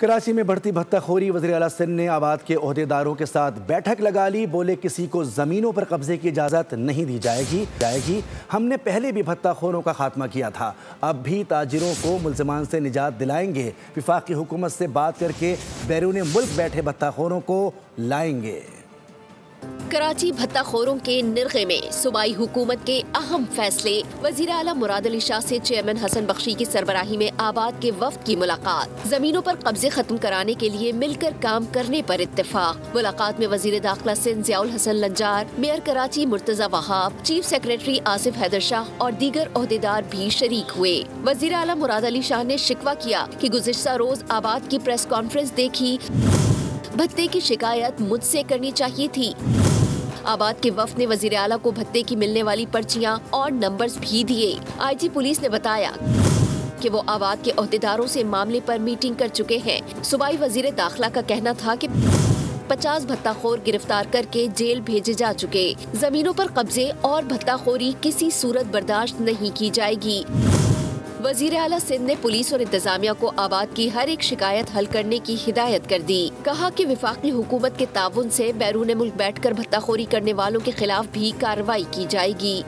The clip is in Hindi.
कराची में बढ़ती भत्ताखोरी। वज़ीर आला सिंध ने आबाद के ओहदेदारों के साथ बैठक लगा ली। बोले किसी को ज़मीनों पर कब्जे की इजाज़त नहीं दी जाएगी। हमने पहले भी भत्ताखोरों का खात्मा किया था, अब भी ताजिरों को मुल्ज़िमान से निजात दिलाएंगे। वफाकी हुकूमत से बात करके बैरून मुल्क बैठे भत्ताखोरों को लाएंगे। कराची भत्ताखोरों के निर्खे में सूबाई हुकूमत के अहम फैसले। वज़ीर आला मुराद अली शाह से चेयरमैन हसन बख्शी की सरबराही में आबाद के वफ्द की मुलाकात। जमीनों पर कब्जे खत्म कराने के लिए मिलकर काम करने पर इत्तेफाक। मुलाकात में वज़ीर दाखिला Sindh Ziaul Hasan Lanjar, mayor Karachi Murtaza Wahab, chief secretary Asif Haider Shah और दीगर ओहदेदार भी शरीक हुए। वज़ीर आला मुराद अली शाह ने शिकवा किया कि गुज़िश्ता रोज आबाद की प्रेस कॉन्फ्रेंस देखी, भत्ते की शिकायत मुझसे करनी चाहिए थी। आबाद के वफ्द ने वज़ीर आला को भत्ते की मिलने वाली पर्चियां और नंबर्स भी दिए। आईजी पुलिस ने बताया कि वो आबाद के ओहदेदारों से मामले पर मीटिंग कर चुके हैं। सूबाई वज़ीर दाखिला का कहना था कि 50 भत्ताखोर गिरफ्तार करके जेल भेजे जा चुके। जमीनों पर कब्जे और भत्ताखोरी किसी सूरत बर्दाश्त नहीं की जाएगी। वज़ीर आला सिंध ने पुलिस और इंतजामिया को आबाद की हर एक शिकायत हल करने की हिदायत कर दी। कहा कि वफाकी हुकूमत के ताउन से बैरून मुल्क बैठकर भत्ताखोरी करने वालों के खिलाफ भी कार्रवाई की जाएगी।